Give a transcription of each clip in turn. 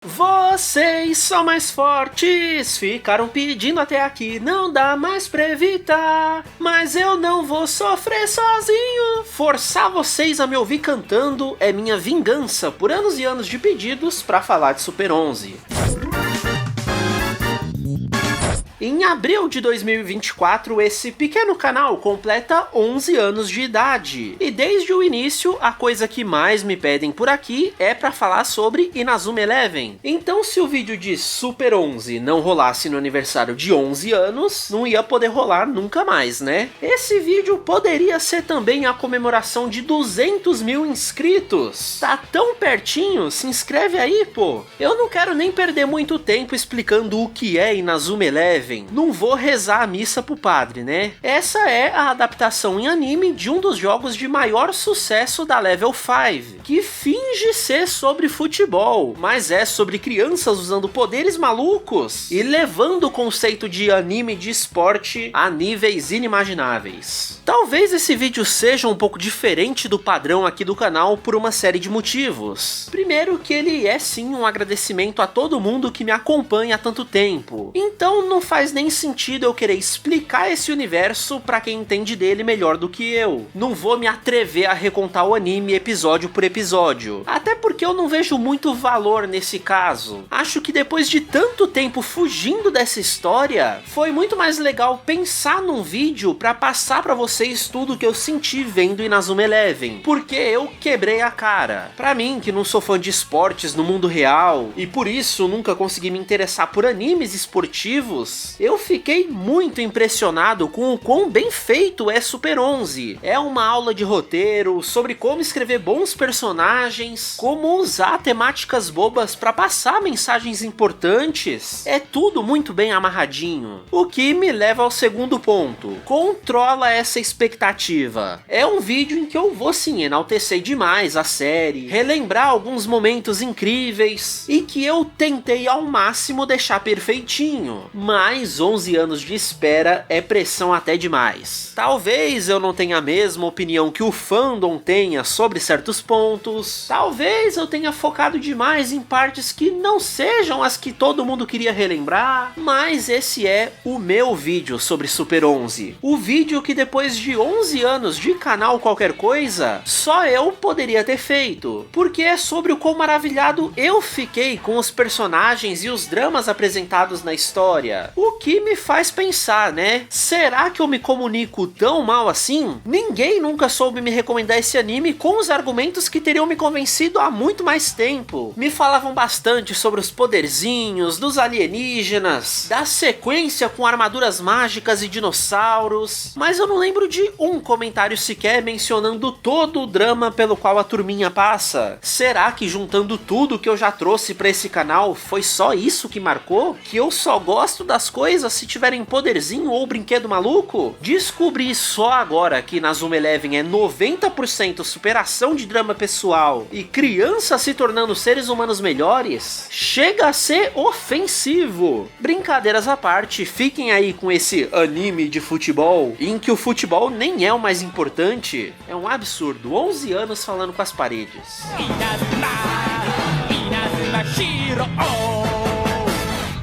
Vocês são mais fortes, ficaram pedindo até aqui, não dá mais pra evitar. Mas eu não vou sofrer sozinho. Forçar vocês a me ouvir cantando é minha vingança por anos e anos de pedidos pra falar de Super 11. Em abril de 2024, esse pequeno canal completa 11 anos de idade. E desde o início, a coisa que mais me pedem por aqui é pra falar sobre Inazuma Eleven. Então se o vídeo de Super 11 não rolasse no aniversário de 11 anos, não ia poder rolar nunca mais, né? Esse vídeo poderia ser também a comemoração de 200 mil inscritos. Tá tão pertinho, se inscreve aí, pô. Eu não quero nem perder muito tempo explicando o que é Inazuma Eleven. Não vou rezar a missa pro padre, né? Essa é a adaptação em anime de um dos jogos de maior sucesso da Level 5, que finge ser sobre futebol, mas é sobre crianças usando poderes malucos e levando o conceito de anime de esporte a níveis inimagináveis. Talvez esse vídeo seja um pouco diferente do padrão aqui do canal por uma série de motivos. Primeiro que ele é sim um agradecimento a todo mundo que me acompanha há tanto tempo, então não faz nem sentido eu querer explicar esse universo pra quem entende dele melhor do que eu. Não vou me atrever a recontar o anime episódio por episódio, até porque eu não vejo muito valor nesse caso. Acho que depois de tanto tempo fugindo dessa história, foi muito mais legal pensar num vídeo pra passar pra vocês tudo que eu senti vendo Inazuma Eleven, porque eu quebrei a cara. Pra mim, que não sou fã de esportes no mundo real, e por isso nunca consegui me interessar por animes esportivos, eu fiquei muito impressionado com o quão bem feito é Super 11. É uma aula de roteiro, sobre como escrever bons personagens, como usar temáticas bobas para passar mensagens importantes. É tudo muito bem amarradinho. O que me leva ao segundo ponto. Controla essa expectativa. É um vídeo em que eu vou sim enaltecer demais a série, relembrar alguns momentos incríveis e que eu tentei ao máximo deixar perfeitinho. Mas 11 anos de espera é pressão até demais. Talvez eu não tenha a mesma opinião que o fandom tenha sobre certos pontos. Talvez eu tenha focado demais em partes que não sejam as que todo mundo queria relembrar. Mas esse é o meu vídeo sobre Super 11. O vídeo que depois de 11 anos de canal qualquer coisa, só eu poderia ter feito. Porque é sobre o quão maravilhado eu fiquei com os personagens e os dramas apresentados na história. O que me faz pensar, né? Será que eu me comunico tão mal assim? Ninguém nunca soube me recomendar esse anime com os argumentos que teriam me convencido há muito mais tempo. Me falavam bastante sobre os poderzinhos, dos alienígenas, da sequência com armaduras mágicas e dinossauros, mas eu não lembro de um comentário sequer mencionando todo o drama pelo qual a turminha passa. Será que juntando tudo que eu já trouxe pra esse canal, foi só isso que marcou? Que eu só gosto das coisas se tiverem poderzinho ou brinquedo maluco? Descobri só agora que Inazuma Eleven é 90% superação de drama pessoal e crianças se tornando seres humanos melhores, chega a ser ofensivo. Brincadeiras à parte, fiquem aí com esse anime de futebol, em que o futebol nem é o mais importante. É um absurdo, 11 anos falando com as paredes.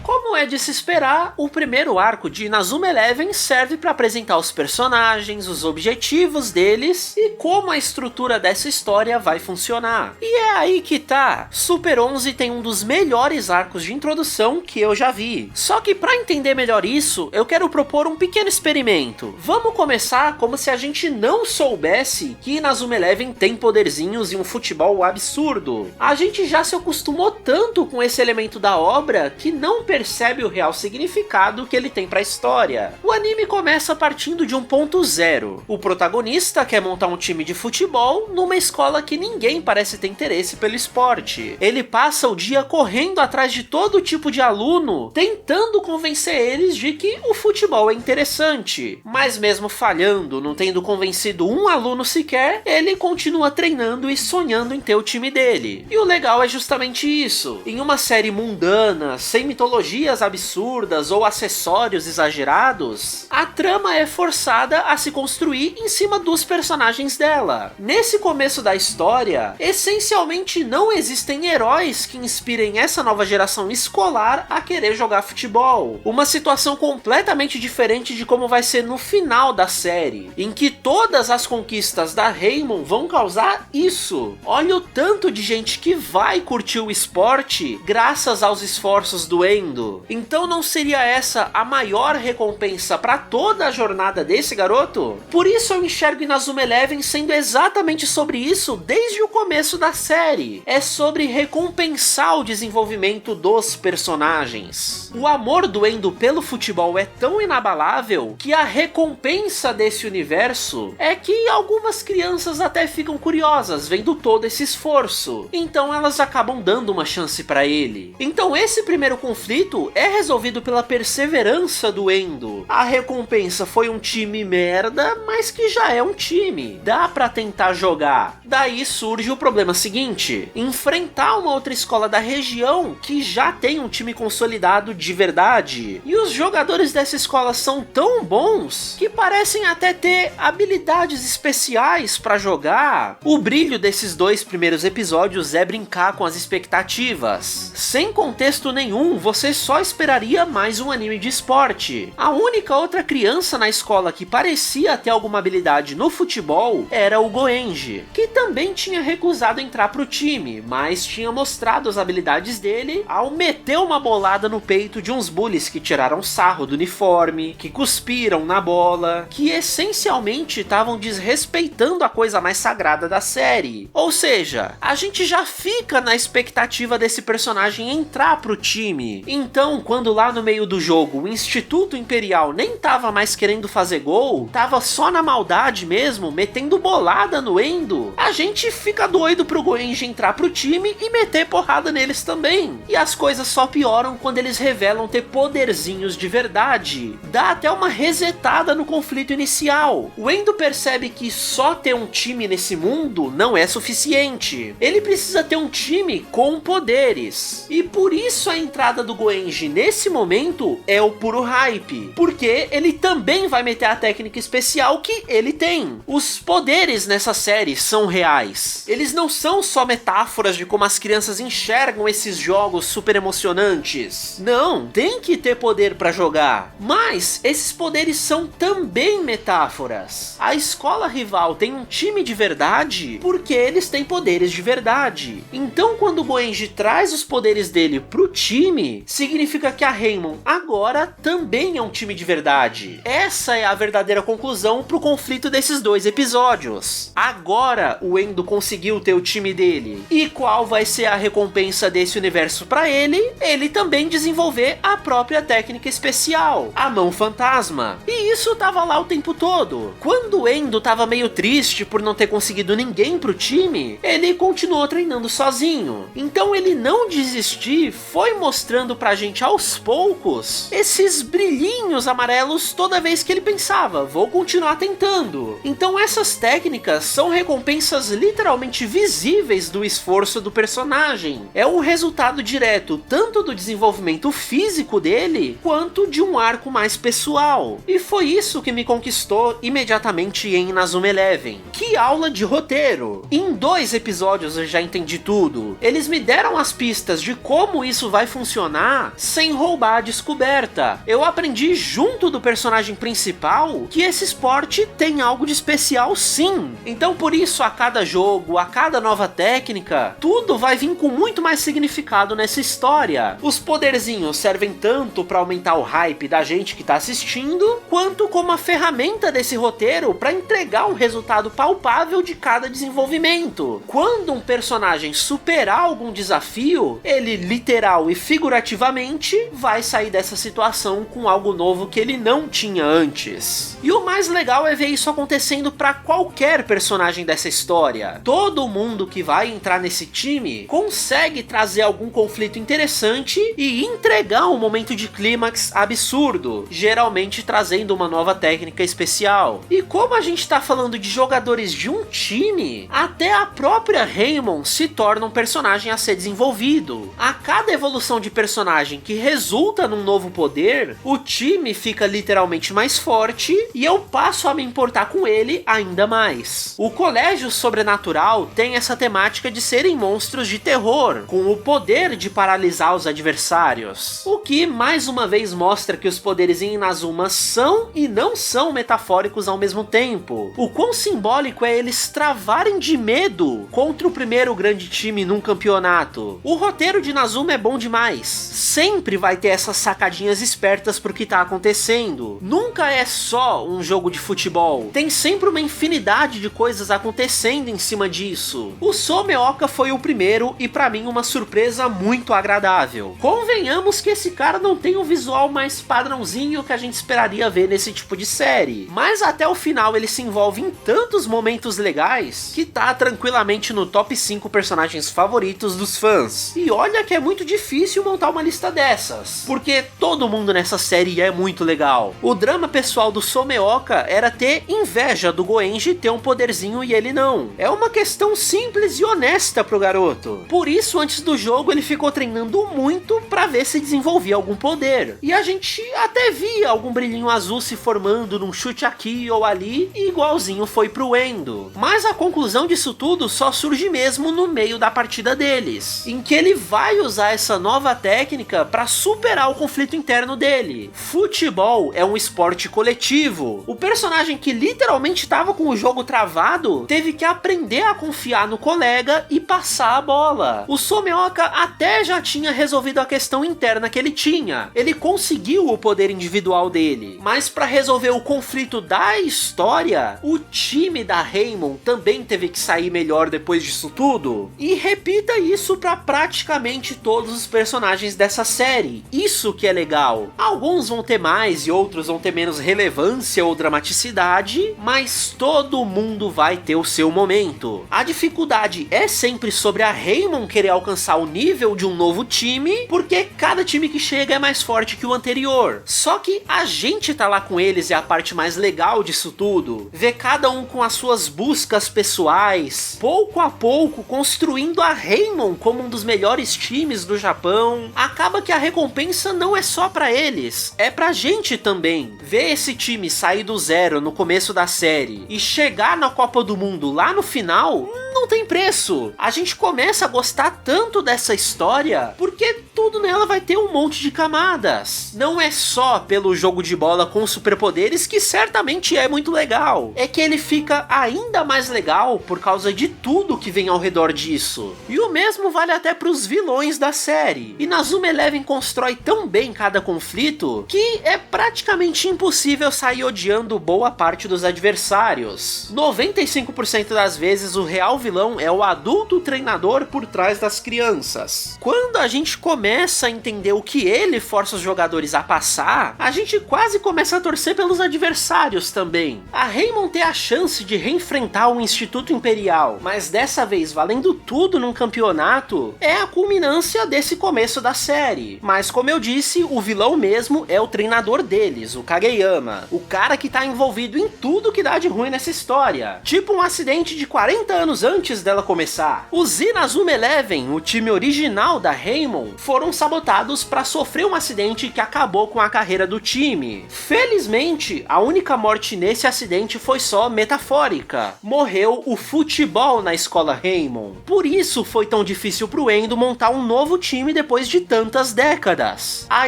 Como é de se esperar, o primeiro arco de Inazuma Eleven serve para apresentar os personagens, os objetivos deles e como a estrutura dessa história vai funcionar. E é aí que tá, Super 11 tem um dos melhores arcos de introdução que eu já vi. Só que para entender melhor isso, eu quero propor um pequeno experimento. Vamos começar como se a gente não soubesse que Inazuma Eleven tem poderzinhos e um futebol absurdo. A gente já se acostumou tanto com esse elemento da obra que não percebe o real significado que ele tem pra história. O anime começa partindo de um ponto zero. O protagonista quer montar um time de futebol numa escola que ninguém parece ter interesse pelo esporte. Ele passa o dia correndo atrás de todo tipo de aluno, tentando convencer eles de que o futebol é interessante. Mas mesmo falhando, não tendo convencido um aluno sequer, ele continua treinando e sonhando em ter o time dele. E o legal é justamente isso. Em uma série mundana, sem mitologias mecânicas absurdas ou acessórios exagerados, a trama é forçada a se construir em cima dos personagens dela. Nesse começo da história, essencialmente não existem heróis que inspirem essa nova geração escolar a querer jogar futebol. Uma situação completamente diferente de como vai ser no final da série, em que todas as conquistas da Raymond vão causar isso. Olha o tanto de gente que vai curtir o esporte graças aos esforços do Endo. Então não seria essa a maior recompensa para toda a jornada desse garoto? Por isso eu enxergo Inazuma Eleven sendo exatamente sobre isso desde o começo da série. É sobre recompensar o desenvolvimento dos personagens. O amor do Endo pelo futebol é tão inabalável que a recompensa desse universo é que algumas crianças até ficam curiosas vendo todo esse esforço. Então elas acabam dando uma chance para ele. Então esse primeiro conflito é resolvido pela perseverança do Endo. A recompensa foi um time merda, mas que já é um time. Dá pra tentar jogar. Daí surge o problema seguinte: enfrentar uma outra escola da região que já tem um time consolidado de verdade. E os jogadores dessa escola são tão bons que parecem até ter habilidades especiais pra jogar. O brilho desses dois primeiros episódios é brincar com as expectativas. Sem contexto nenhum, você só esperaria mais um anime de esporte. A única outra criança na escola que parecia ter alguma habilidade no futebol era o Goenji, que também tinha recusado entrar pro time, mas tinha mostrado as habilidades dele ao meter uma bolada no peito de uns bullies que tiraram sarro do uniforme, que cuspiram na bola, que essencialmente estavam desrespeitando a coisa mais sagrada da série. Ou seja, a gente já fica na expectativa desse personagem entrar pro time. Então, quando lá no meio do jogo o Instituto Imperial nem tava mais querendo fazer gol, tava só na maldade mesmo, metendo bolada no Endo, a gente fica doido pro Goenji entrar pro time e meter porrada neles também. E as coisas só pioram quando eles revelam ter poderzinhos de verdade. Dá até uma resetada no conflito inicial. O Endo percebe que só ter um time nesse mundo não é suficiente. Ele precisa ter um time com poderes. E por isso a entrada do Goenji nesse momento é o puro hype. Porque ele também vai meter a técnica especial que ele tem. Os poderes nessa série são reais. Eles não são só metáforas de como as crianças enxergam esses jogos super emocionantes. Não, tem que ter poder pra jogar. Mas esses poderes são também metáforas. A escola rival tem um time de verdade porque eles têm poderes de verdade. Então quando o Goenji traz os poderes dele pro time, significa que a Raymond agora também é um time de verdade. Essa é a verdadeira conclusão pro conflito desses dois episódios. Agora o Endo conseguiu ter o time dele. E qual vai ser a recompensa desse universo pra ele? Ele também desenvolver a própria técnica especial, a mão fantasma. E isso tava lá o tempo todo. Quando o Endo tava meio triste por não ter conseguido ninguém pro time, ele continuou treinando sozinho. Então ele não desistir foi mostrando pra gente aos poucos esses brilhinhos amarelos toda vez que ele pensava, vou continuar tentando. Então essas técnicas são recompensas literalmente visíveis do esforço do personagem. É um resultado direto tanto do desenvolvimento físico dele, quanto de um arco mais pessoal. E foi isso que me conquistou imediatamente em Inazuma Eleven. Que aula de roteiro! Em 2 episódios eu já entendi tudo. Eles me deram as pistas de como isso vai funcionar sem roubar a descoberta. Eu aprendi junto do personagem principal que esse esporte tem algo de especial sim. Então por isso a cada jogo, a cada nova técnica, tudo vai vir com muito mais significado nessa história. Os poderzinhos servem tanto para aumentar o hype da gente que tá assistindo, quanto como a ferramenta desse roteiro para entregar um resultado palpável de cada desenvolvimento. Quando um personagem superar algum desafio, ele literal e figurativamente vai sair dessa situação com algo novo que ele não tinha antes. E o mais legal é ver isso acontecendo para qualquer personagem dessa história. Todo mundo que vai entrar nesse time consegue trazer algum conflito interessante e entregar um momento de clímax absurdo, geralmente trazendo uma nova técnica especial. E como a gente tá falando de jogadores de um time, até a própria Raymond se torna um personagem a ser desenvolvido. A cada evolução de personagem que resulta num novo poder, o time fica literalmente mais forte e eu passo a me importar com ele ainda mais. O colégio sobrenatural tem essa temática de serem monstros de terror, com o poder de paralisar os adversários, o que mais uma vez mostra que os poderes em Inazuma são e não são metafóricos ao mesmo tempo. O quão simbólico é eles travarem de medo contra o primeiro grande time num campeonato. O roteiro de Inazuma é bom demais. Sempre vai ter essas sacadinhas espertas pro que tá acontecendo. Nunca é só um jogo de futebol. Tem sempre uma infinidade de coisas acontecendo em cima disso. O Someoka foi o primeiro e pra mim uma surpresa muito agradável. Convenhamos que esse cara não tem o visual mais padrãozinho que a gente esperaria ver nesse tipo de série, mas até o final ele se envolve em tantos momentos legais que tá tranquilamente no top 5 personagens favoritos dos fãs. E olha que é muito difícil montar uma lista dessas, porque todo mundo nessa série é muito legal. O drama pessoal do Someoka era ter inveja do Goenji ter um poderzinho e ele não. É uma questão simples e honesta pro garoto. Por isso, antes do jogo, ele ficou treinando muito pra ver se desenvolvia algum poder. E a gente até via algum brilhinho azul se formando num chute aqui ou ali, e igualzinho foi pro Endo. Mas a conclusão disso tudo só surge mesmo no meio da partida deles, em que ele vai usar essa nova técnica pra superar o conflito interno dele. Futebol é um esporte coletivo. O personagem que literalmente estava com o jogo travado teve que aprender a confiar no colega e passar a bola. O Someoka até já tinha resolvido a questão interna que ele tinha. Ele conseguiu o poder individual dele, mas para resolver o conflito da história, o time da Raymond também teve que sair melhor depois disso tudo. E repita isso para praticamente todos os personagens dessa série. Isso que é legal. Alguns vão ter mais e outros vão ter menos relevância ou dramaticidade, mas todo mundo vai ter o seu momento. A dificuldade é sempre sobre a Raymond querer alcançar o nível de um novo time, porque cada time que chega é mais forte que o anterior. Só que a gente tá lá com eles é a parte mais legal disso tudo. Ver cada um com as suas buscas pessoais, pouco a pouco construindo a Raymond como um dos melhores times do Japão. Acaba que a recompensa não é só pra eles, é pra gente também. Ver esse time sair do zero no começo da série e chegar na Copa do Mundo lá no final, não tem preço. A gente começa a gostar tanto dessa história porque tudo nela vai ter um monte de camadas. Não é só pelo jogo de bola com superpoderes, que certamente é muito legal. É que ele fica ainda mais legal por causa de tudo que vem ao redor disso. E o mesmo vale até pros vilões da série. Inazuma Eleven constrói tão bem cada conflito que é praticamente impossível sair odiando boa parte dos adversários. 95% das vezes o real vilão é o adulto treinador por trás das crianças. Quando a gente começa a entender o que ele força os jogadores a passar, a gente quase começa a torcer pelos adversários também. A Raymond ter a chance de reenfrentar o Instituto Imperial, mas dessa vez valendo tudo num campeonato, é a culminância desse começo da série. Mas como eu disse, o vilão mesmo é o treinador deles, o Kageyama, o cara que tá envolvido em tudo que dá de ruim nessa história, tipo um acidente de 40 anos antes dela começar. Os Inazuma Eleven, o time original da Raymond, foram sabotados para sofrer um acidente que acabou com a carreira do time. Felizmente, a única morte nesse acidente foi só metafórica. Morreu o futebol na escola Raymond. Por isso foi tão difícil pro Endo montar um novo time depois de tantas décadas. A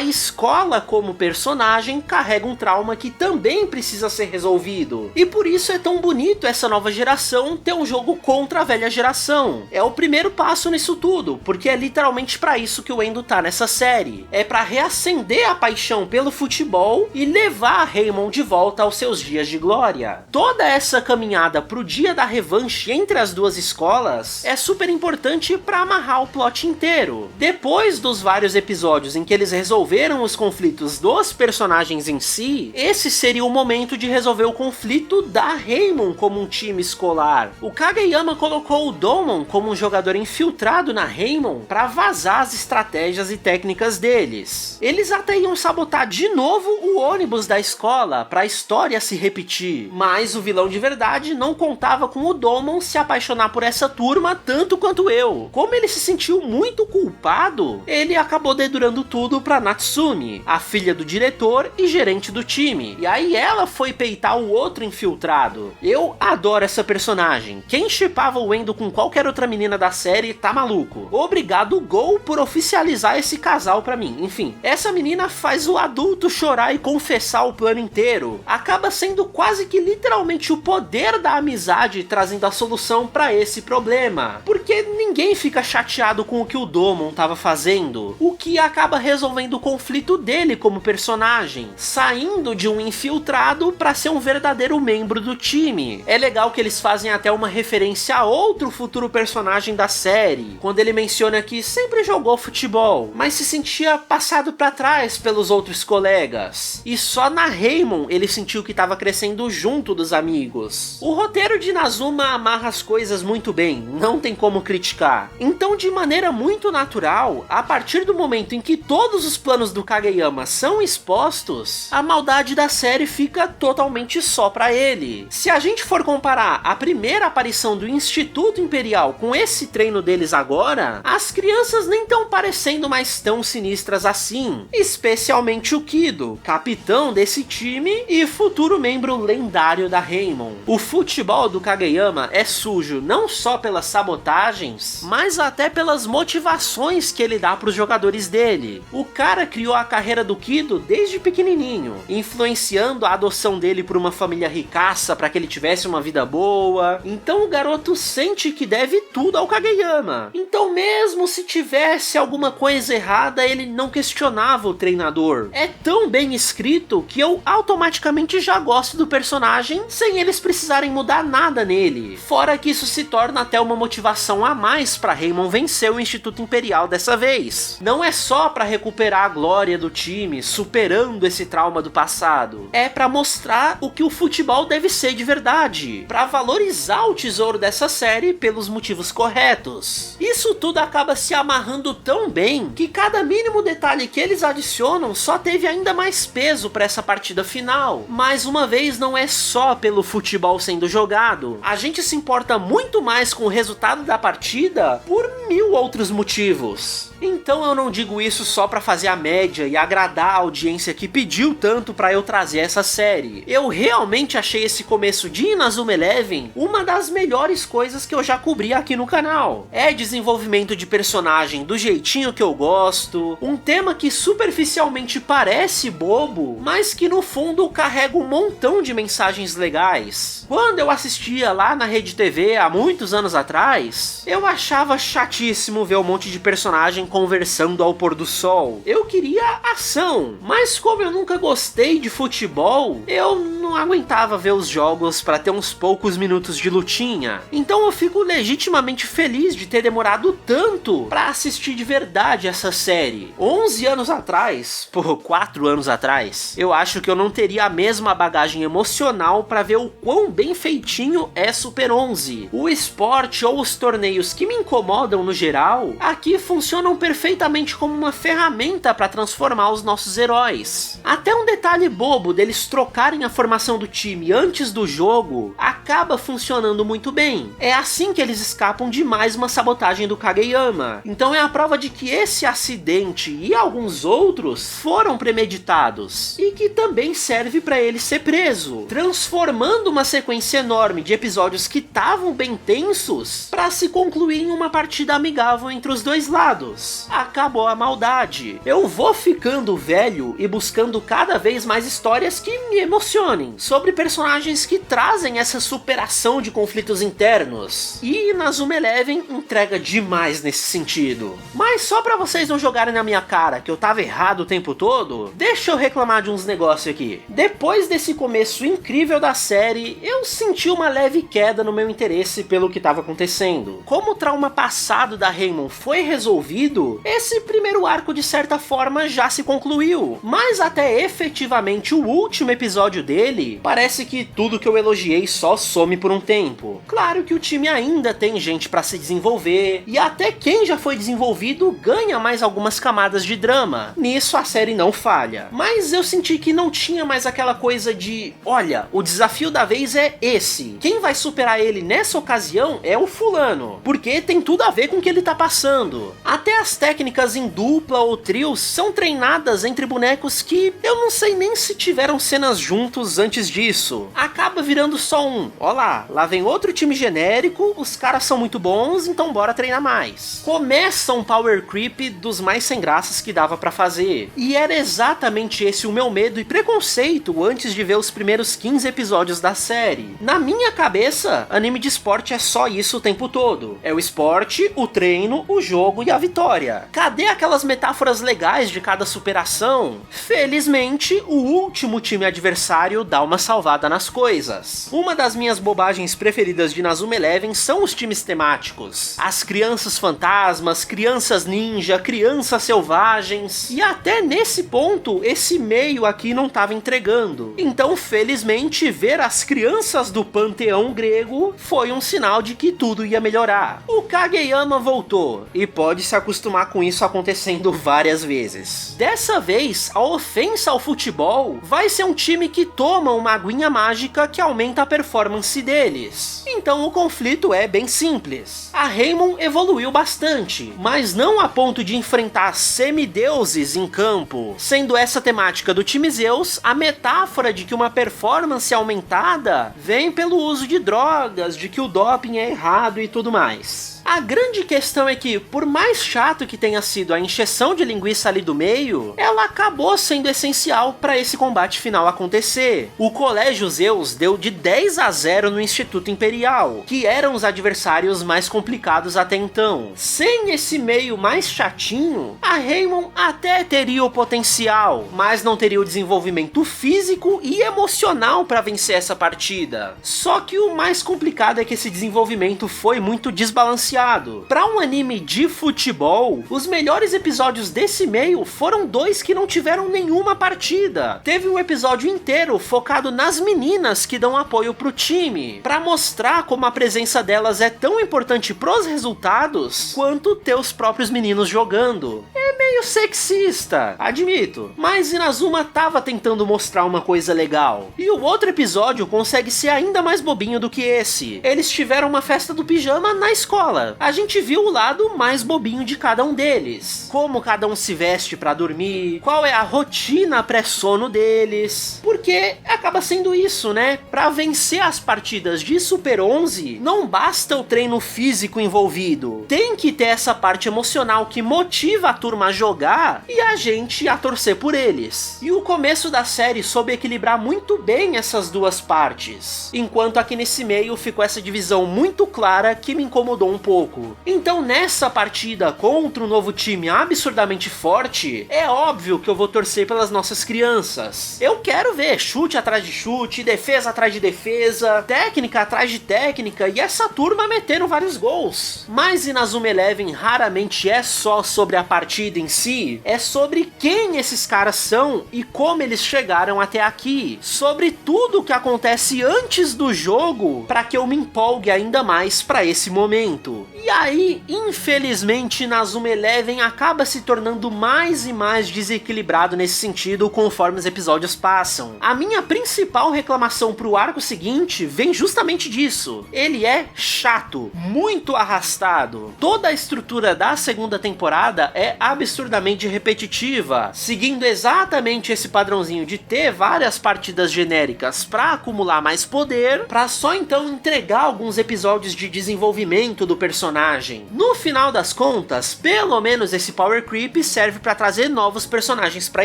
escola como personagem carrega um trauma que também precisa ser resolvido. E por isso é tão bonito essa nova geração ter um jogo contra a velha geração. É o primeiro passo nisso tudo, porque é literalmente pra isso que o Endo tá nessa série. É pra reacender a paixão pelo futebol e levar a Raymond de volta aos seus dias de glória. Toda essa caminhada pro dia da revanche entre as duas escolas é super importante pra amarrar o plot inteiro. Depois dos vários episódios em que eles resolveram os conflitos dos personagens em si, esse seria o momento de resolver o conflito da Raymond como um time escolar. O Kageyama colocou o Domon como um jogador infiltrado na Raymond pra vazar as estratégias táticas e técnicas deles. Eles até iam sabotar de novo o ônibus da escola para a história se repetir, mas o vilão de verdade não contava com o Domon se apaixonar por essa turma tanto quanto eu. Como ele se sentiu muito culpado, ele acabou dedurando tudo pra Natsumi, a filha do diretor e gerente do time, e aí ela foi peitar o outro infiltrado. Eu adoro essa personagem. Quem shippava o Endo com qualquer outra menina da série tá maluco. Obrigado, Gol, por oficializar esse casal pra mim. Enfim, essa menina faz o adulto chorar e confessar o plano inteiro. Acaba sendo quase que literalmente o poder da amizade trazendo a solução pra esse problema. Porque ninguém fica chateado com o que o Domon tava fazendo, o que acaba resolvendo o conflito dele como personagem, saindo de um infiltrado pra ser um verdadeiro membro do time. É legal que eles fazem até uma referência a outro futuro personagem da série, quando ele menciona que sempre jogou futebol, mas se sentia passado pra trás pelos outros colegas, e só na Raymond ele sentiu que estava crescendo junto dos amigos. O roteiro de Inazuma amarra as coisas muito bem, não tem como criticar. Então, de maneira muito natural, a partir do momento em que todos os planos do Kageyama são expostos, a maldade da série fica totalmente só pra ele. Se a gente for comparar a primeira aparição do Instituto Imperial com esse treino deles agora, as crianças nem estão parecendo mais tão sinistras assim, especialmente o Kido, capitão desse time e futuro membro lendário da Raymond. O futebol do Kageyama é sujo não só pelas sabotagens, mas até pelas motivações que ele dá para os jogadores dele. O cara criou a carreira do Kido desde pequenininho, influenciando a adoção dele por uma família ricaça para que ele tivesse uma vida boa. Então o garoto sente que deve tudo ao Kageyama. Então mesmo se tivesse alguma coisa errada, ele não questionava o treinador. É tão bem escrito que eu automaticamente já gosto do personagem sem eles precisarem mudar nada nele. Fora que isso se torna até uma motivação a mais para Raymond vencer o Instituto Imperial dessa vez. Não é só para recuperar a glória do time, superando esse trauma do passado. É para mostrar o que o futebol deve ser de verdade, para valorizar o tesouro dessa série pelos motivos corretos. Isso tudo acaba se amarrando tão bem que cada mínimo detalhe que eles adicionam só teve ainda mais peso para essa partida final. Mais uma vez, não é só pelo futebol sendo jogado. A gente se importa muito mais com o resultado da partida por 1000 outros motivos. Então eu não digo isso só pra fazer a média e agradar a audiência que pediu tanto pra eu trazer essa série. Eu realmente achei esse começo de Inazuma Eleven uma das melhores coisas que eu já cobri aqui no canal. É desenvolvimento de personagem do jeitinho que eu gosto, um tema que superficialmente parece bobo, mas que no fundo carrega um montão de mensagens legais. Quando eu assistia lá na Rede TV há muitos anos atrás, eu achava chatíssimo ver um monte de personagem conversando ao pôr do sol. Eu queria ação, mas como eu nunca gostei de futebol, eu não aguentava ver os jogos para ter uns poucos minutos de lutinha. Então eu fico legitimamente feliz de ter demorado tanto para assistir de verdade essa série. 11 anos atrás, 4 anos atrás, eu acho que eu não teria a mesma bagagem emocional para ver o quão bem feitinho é Super 11. O esporte ou os torneios que me incomodam no geral, aqui funcionam perfeitamente como uma ferramenta para transformar os nossos heróis. Até um detalhe bobo deles trocarem a formação do time antes do jogo acaba funcionando muito bem. É assim que eles escapam de mais uma sabotagem do Kageyama. Então é a prova de que esse acidente e alguns outros foram premeditados e que também serve para ele ser preso, transformando uma sequência enorme de episódios que estavam bem tensos para se concluir em uma partida amigável entre os dois lados. Acabou a maldade. Eu vou ficando velho e buscando cada vez mais histórias que me emocionem, sobre personagens que trazem essa superação de conflitos internos. E Inazuma Eleven entrega demais nesse sentido. Mas só pra vocês não jogarem na minha cara que eu tava errado o tempo todo, deixa eu reclamar de uns negócios aqui. Depois desse começo incrível da série, eu senti uma leve queda no meu interesse pelo que tava acontecendo. Como o trauma passado da Raymond foi resolvido, concluído. Esse primeiro arco de certa forma já se concluiu, mas até efetivamente o último episódio dele, parece que tudo que eu elogiei só some por um tempo. Claro que o time ainda tem gente pra se desenvolver, e até quem já foi desenvolvido ganha mais algumas camadas de drama. Nisso a série não falha, mas eu senti que não tinha mais aquela coisa de, olha, o desafio da vez é esse, quem vai superar ele nessa ocasião é o fulano, porque tem tudo a ver com o que ele tá passando. Até as técnicas em dupla ou trio são treinadas entre bonecos que eu não sei nem se tiveram cenas juntos antes disso. Acaba virando só um, ó lá vem outro time genérico, os caras são muito bons, então bora treinar mais. Começa um power creep dos mais sem graças que dava pra fazer, e era exatamente esse o meu medo e preconceito antes de ver os primeiros 15 episódios da série. Na minha cabeça, anime de esporte é só isso o tempo todo. É o esporte, o treino, o jogo e a vitória. Cadê aquelas metáforas legais de cada superação? Felizmente, o último time adversário dá uma salvada nas coisas. Uma das minhas bobagens preferidas de Inazuma Eleven são os times temáticos. As crianças fantasmas, crianças ninja, crianças selvagens. E até nesse ponto, esse meio aqui não estava entregando. Então, felizmente, ver as crianças do panteão grego foi um sinal de que tudo ia melhorar. O Kageyama voltou, e pode se acostumar com isso acontecendo várias vezes. Dessa vez, a ofensa ao futebol vai ser um time que toma uma aguinha mágica que aumenta a performance deles. Então o conflito é bem simples. A Raymond evoluiu bastante, mas não a ponto de enfrentar semideuses em campo, sendo essa temática do time Zeus a metáfora de que uma performance aumentada vem pelo uso de drogas, de que o doping é errado e tudo mais. A grande questão é que, por mais chato que tenha sido a encheção de linguiça ali do meio, ela acabou sendo essencial para esse combate final acontecer. O Colégio Zeus deu de 10-0 no Instituto Imperial, que eram os adversários mais complicados até então. Sem esse meio mais chatinho, a Raymond até teria o potencial, mas não teria o desenvolvimento físico e emocional para vencer essa partida. Só que o mais complicado é que esse desenvolvimento foi muito desbalanceado. Para um anime de futebol, os melhores episódios desse meio foram 2 que não tiveram nenhuma partida. Teve um episódio inteiro focado nas meninas que dão apoio pro time, para mostrar como a presença delas é tão importante pros resultados quanto ter os próprios meninos jogando. É meio sexista, admito, mas Inazuma tava tentando mostrar uma coisa legal. E o outro episódio consegue ser ainda mais bobinho do que esse. Eles tiveram uma festa do pijama na escola. A gente viu o lado mais bobinho de cada um deles. Como cada um se veste pra dormir, qual é a rotina pré-sono deles. Porque acaba sendo isso, né? Pra vencer as partidas de Super 11, não basta o treino físico envolvido. Tem que ter essa parte emocional que motiva a turma a jogar e a gente a torcer por eles. E o começo da série soube equilibrar muito bem essas duas partes. Enquanto aqui nesse meio ficou essa divisão muito clara que me incomodou um pouco. Então nessa partida contra um novo time absurdamente forte, é óbvio que eu vou torcer pelas nossas crianças. Eu quero ver chute atrás de chute, defesa atrás de defesa, técnica atrás de técnica e essa turma metendo vários gols. Mas Inazuma Eleven raramente é só sobre a partida em si, é sobre quem esses caras são e como eles chegaram até aqui, sobre tudo o que acontece antes do jogo para que eu me empolgue ainda mais para esse momento. E aí, infelizmente, Inazuma Eleven acaba se tornando mais e mais desequilibrado nesse sentido conforme os episódios passam. A minha principal reclamação pro arco seguinte vem justamente disso. Ele é chato, muito arrastado. Toda a estrutura da segunda temporada é absurdamente repetitiva, seguindo exatamente esse padrãozinho de ter várias partidas genéricas pra acumular mais poder, pra só então entregar alguns episódios de desenvolvimento do personagem. No final das contas, pelo menos esse power creep serve pra trazer novos personagens pra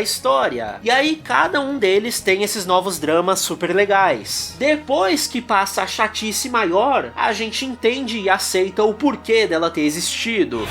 história. E aí cada um deles tem esses novos dramas super legais. Depois que passa a chatice maior, a gente entende e aceita o porquê dela ter existido.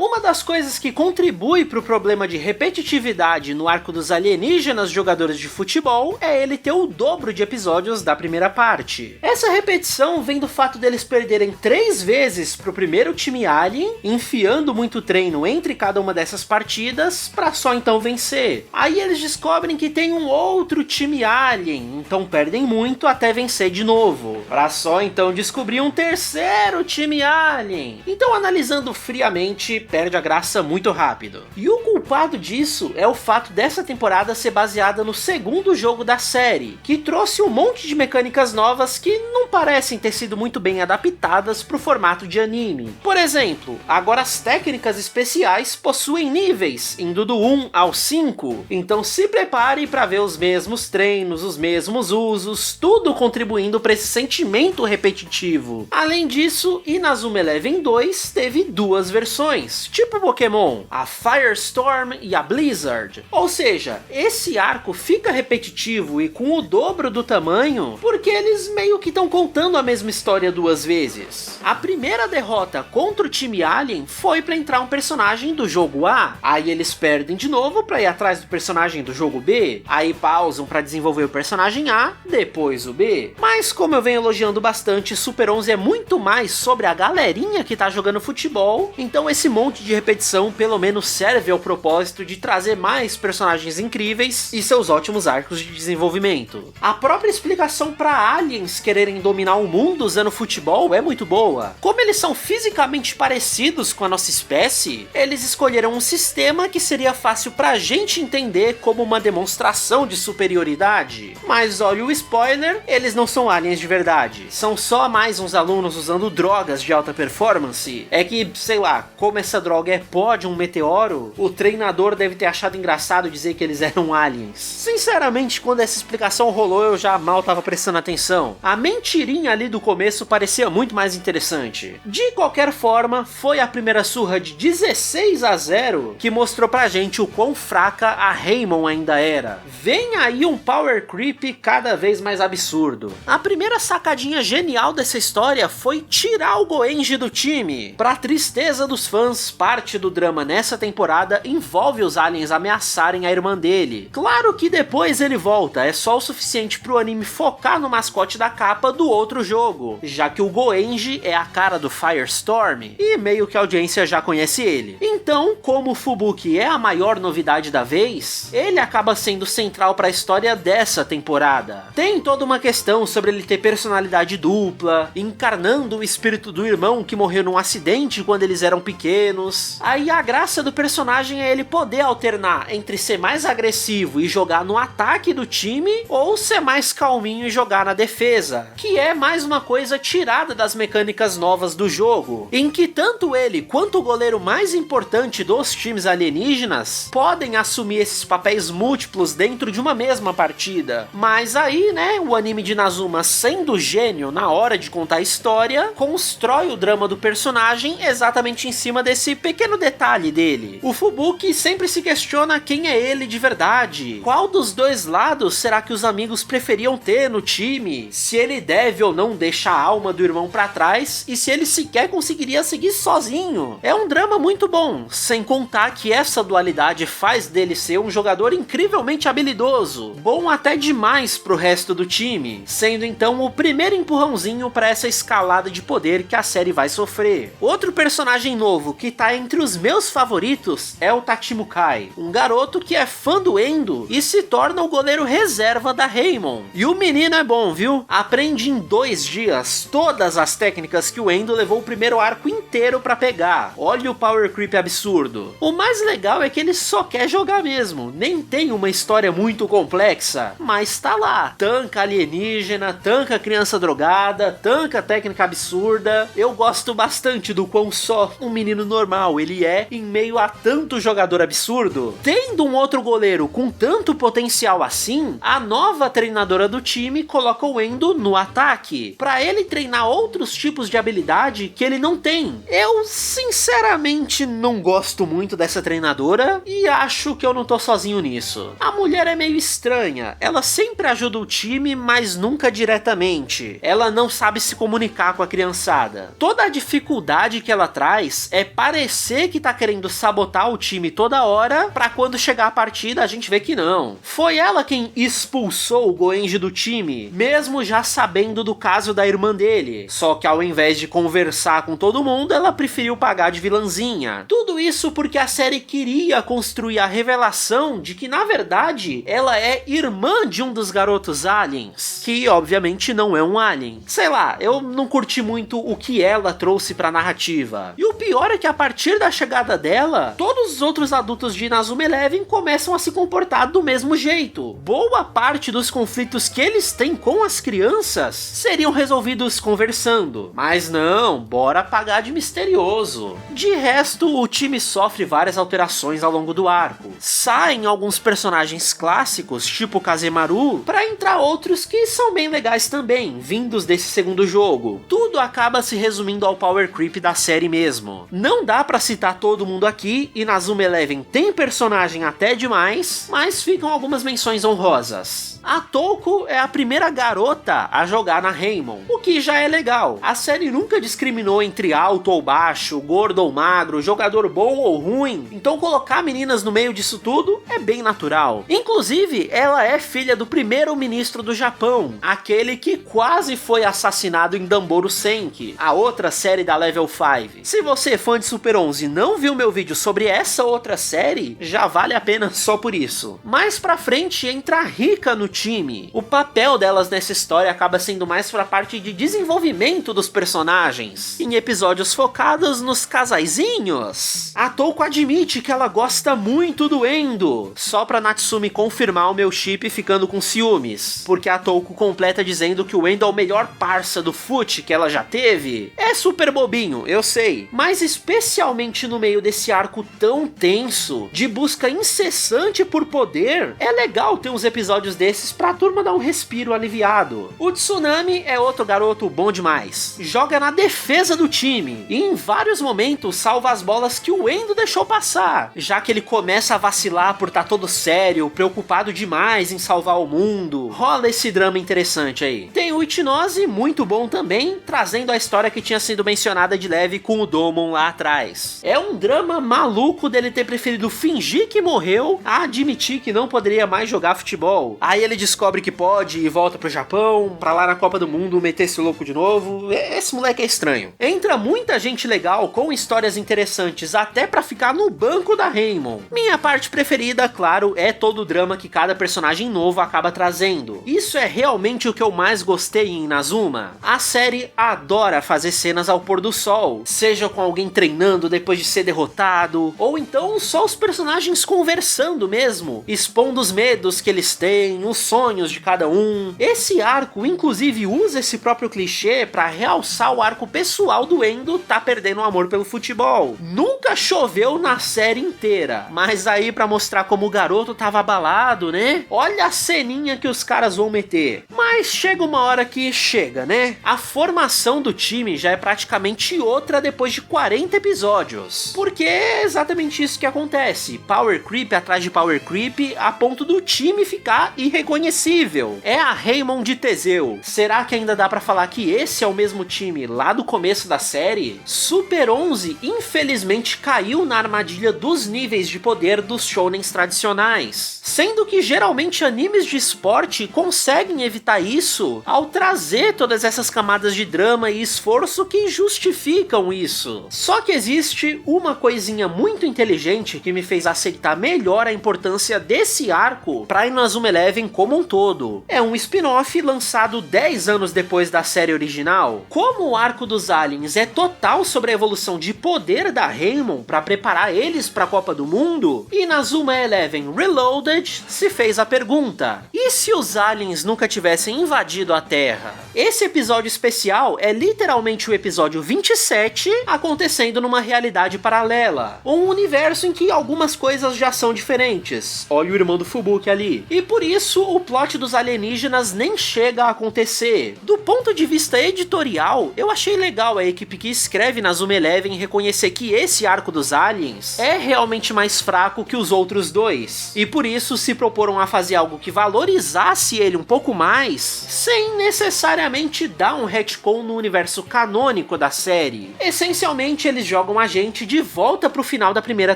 Uma das coisas que contribui para o problema de repetitividade no arco dos alienígenas jogadores de futebol é ele ter o dobro de episódios da primeira parte. Essa repetição vem do fato deles perderem 3 vezes pro primeiro time alien, enfiando muito treino entre cada uma dessas partidas, pra só então vencer. Aí eles descobrem que tem um outro time alien, então perdem muito até vencer de novo, pra só então descobrir um terceiro time alien. Então, analisando friamente, perde a graça muito rápido. E o culpado disso é o fato dessa temporada ser baseada no segundo jogo da série, que trouxe um monte de mecânicas novas que não parecem ter sido muito bem adaptadas pro formato de anime. Por exemplo, agora as técnicas especiais possuem níveis, indo do 1 ao 5, então se prepare para ver os mesmos treinos, os mesmos usos, tudo contribuindo para esse sentimento repetitivo. Além disso, Inazuma Eleven 2 teve 2 versões, tipo Pokémon, a Firestorm e a Blizzard. Ou seja, esse arco fica repetitivo e com o dobro do tamanho, porque eles meio que estão contando a mesma história 2 vezes. A primeira derrota contra o time Alien foi para entrar um personagem do jogo A, aí eles perdem de novo para ir atrás do personagem do jogo B, aí pausam para desenvolver o personagem A, depois o B. Mas como eu venho elogiando bastante, Super 11 é muito mais sobre a galerinha que tá jogando futebol, então esse monte de repetição pelo menos serve ao propósito de trazer mais personagens incríveis e seus ótimos arcos de desenvolvimento. A própria explicação para aliens quererem dominar o mundo usando futebol é muito boa. Como eles são fisicamente parecidos com a nossa espécie, eles escolheram um sistema que seria fácil pra gente entender como uma demonstração de superioridade. Mas olha o spoiler, eles não são aliens de verdade, são só mais uns alunos usando drogas de alta performance. É que, sei lá, como essa droga é pó de um meteoro, o treinador deve ter achado engraçado dizer que eles eram aliens. Sinceramente, quando essa explicação rolou, eu já mal tava prestando atenção. A mentirinha ali do começo parecia muito mais interessante. De qualquer forma, foi a primeira surra de 16-0 que mostrou pra gente o quão fraca a Raymond ainda era. Vem aí um power creep cada vez mais absurdo. A primeira sacadinha genial dessa história foi tirar o Goenji do time. Pra tristeza dos fãs, parte do drama nessa temporada envolve os aliens ameaçarem a irmã dele. Claro que depois ele volta, é só o suficiente pro anime focar no mascote da capa do outro jogo, já que o Goenji é a cara do Firestorm e meio que a audiência já conhece ele. Então, como o Fubuki é a maior novidade da vez, ele acaba sendo central para a história dessa temporada. Tem toda uma questão sobre ele ter personalidade dupla, encarnando o espírito do irmão que morreu num acidente quando eles eram pequenos. Aí a graça do personagem é ele poder alternar entre ser mais agressivo e jogar no ataque do time, ou ser mais calminho e jogar na defesa, que é mais uma coisa tirada das mecânicas novas do jogo, em que tanto ele quanto o goleiro mais importante dos times alienígenas podem assumir esses papéis múltiplos dentro de uma mesma partida. Mas aí, né, o anime de Inazuma, sendo gênio na hora de contar a história, constrói o drama do personagem exatamente em cima desse pequeno detalhe dele. O Fubuki sempre se questiona quem é ele de verdade, qual dos dois lados será que os amigos preferiam ter no time, se ele deve ou não deixar a alma do irmão pra trás e se ele sequer conseguiria seguir sozinho. É um drama muito bom, sem contar que essa dualidade faz dele ser um jogador incrivelmente habilidoso, bom até demais pro resto do time, sendo então o primeiro empurrãozinho para essa escalada de poder que a série vai sofrer. Outro personagem novo que tá entre os meus favoritos é o Tachimukai, um garoto que é fã do Endo e se torna o goleiro reserva da Raymond. E o menino é bom, viu? Aprende em 2 dias todas as técnicas que o Endo levou o primeiro arco inteiro pra pegar. Olha o power creep absurdo. O mais legal é que ele só quer jogar mesmo, nem tem uma história muito complexa, mas tá lá. Tanca alienígena, tanca criança drogada, tanca técnica absurda. Eu gosto bastante do quão só um menino normal ele é em meio a tanto jogador jogador absurdo? Tendo um outro goleiro com tanto potencial assim, a nova treinadora do time coloca o Endo no ataque, pra ele treinar outros tipos de habilidade que ele não tem. Eu, sinceramente, não gosto muito dessa treinadora e acho que eu não tô sozinho nisso. A mulher é meio estranha, ela sempre ajuda o time, mas nunca diretamente. Ela não sabe se comunicar com a criançada. Toda a dificuldade que ela traz é parecer que tá querendo sabotar o time toda hora, pra quando chegar a partida a gente vê que não. Foi ela quem expulsou o Goenji do time, mesmo já sabendo do caso da irmã dele. Só que ao invés de conversar com todo mundo, ela preferiu pagar de vilãzinha. Tudo isso porque a série queria construir a revelação de que, na verdade, ela é irmã de um dos garotos aliens, que obviamente não é um alien. Sei lá, eu não curti muito o que ela trouxe pra narrativa. E o pior é que a partir da chegada dela, todos os outros adultos de Inazuma Eleven começam a se comportar do mesmo jeito. Boa parte dos conflitos que eles têm com as crianças seriam resolvidos conversando. Mas não, bora pagar de misterioso. De resto, o time sofre várias alterações ao longo do arco. Saem alguns personagens clássicos, tipo Kazemaru, pra entrar outros que são bem legais também, vindos desse segundo jogo. Tudo acaba se resumindo ao power creep da série mesmo. Não dá pra citar todo mundo aqui, e Inazuma Eleven tem personagem até demais, mas ficam algumas menções honrosas. A Touko é a primeira garota a jogar na Raymon, o que já é legal. A série nunca discriminou entre alto ou baixo, gordo ou magro, jogador bom ou ruim, então colocar meninas no meio disso tudo é bem natural. Inclusive, ela é filha do primeiro-ministro do Japão, aquele que quase foi assassinado em Danboru Senki, a outra série da Level 5. Se você é fã de Super 11 e não viu meu vídeo sobre essa outra série, já vale a pena só por isso. Mais pra frente entra a Rika no time. O papel delas nessa história acaba sendo mais pra parte de desenvolvimento dos personagens, em episódios focados nos casaizinhos. A Touko admite que ela gosta muito do Endo, só pra Natsumi confirmar o meu chip ficando com ciúmes, porque a Touko completa dizendo que o Endo é o melhor parça do fute que ela já teve. É super bobinho, eu sei, mas especialmente no meio desse arco tão tenso, de busca incessante por poder, é legal ter uns episódios desses pra turma dar um respiro aliviado. O Tsunami é outro garoto bom demais. Joga na defesa do time e em vários momentos salva as bolas que o Endo deixou passar, já que ele começa a vacilar por estar todo sério, preocupado demais em salvar o mundo. Rola esse drama interessante aí. Tem o Ichinose, muito bom também, trazendo a história que tinha sido mencionada de leve com o Domon lá atrás. É um drama maluco dele ter preferido fingir que morreu a admitir que não poderia mais jogar futebol. Aí ele descobre que pode e volta pro Japão, pra lá na Copa do Mundo meter esse louco de novo. Esse moleque é estranho. Entra muita gente legal com histórias interessantes até pra ficar no banco da Raymon. Minha parte preferida, claro, é todo o drama que cada personagem novo acaba trazendo. Isso é realmente o que eu mais gostei em Inazuma. A série adora fazer cenas ao pôr do sol, seja com alguém treinando depois de ser derrotado, ou então só os personagens conversando mesmo, expondo os medos que eles têm, os sonhos de cada um. Esse arco inclusive usa esse próprio clichê pra realçar o arco pessoal do Endo tá perdendo o amor pelo futebol. Nunca choveu na série inteira, mas aí pra mostrar como o garoto tava abalado, né? Olha a ceninha que os caras vão meter. Mas chega uma hora que chega, né? A formação do time já é praticamente outra depois de 40 episódios. Porque é exatamente isso que acontece. Power creep atrás de power creep a ponto do time ficar irreconhecível. É a Raymon de Teseu. Será que ainda dá pra falar que esse é o mesmo time lá do começo da série? Super 11 infelizmente caiu na armadilha dos níveis de poder dos shounens tradicionais, sendo que geralmente animes de esporte conseguem evitar isso ao trazer todas essas camadas de drama e esforço que justificam isso. Só que existe uma coisinha muito inteligente que me fez aceitar melhor a importância desse arco pra Inazuma Eleven como um todo. É um spin-off lançado 10 anos depois da série original. Como o arco dos aliens é total sobre a evolução de poder da Raymon pra preparar eles pra Copa do Mundo, Inazuma Eleven Reloaded se fez a pergunta: e se os aliens nunca tivessem invadido a Terra? Esse episódio especial é literalmente o episódio 27 acontecendo numa realidade paralela, um universo universo em que algumas coisas já são diferentes. Olha o irmão do Fubuki ali. E por isso o plot dos alienígenas nem chega a acontecer. Do ponto de vista editorial, eu achei legal a equipe que escreve Inazuma Eleven reconhecer que esse arco dos aliens é realmente mais fraco que os outros dois. E por isso se proporam a fazer algo que valorizasse ele um pouco mais, sem necessariamente dar um retcon no universo canônico da série. Essencialmente, eles jogam a gente de volta pro final da primeira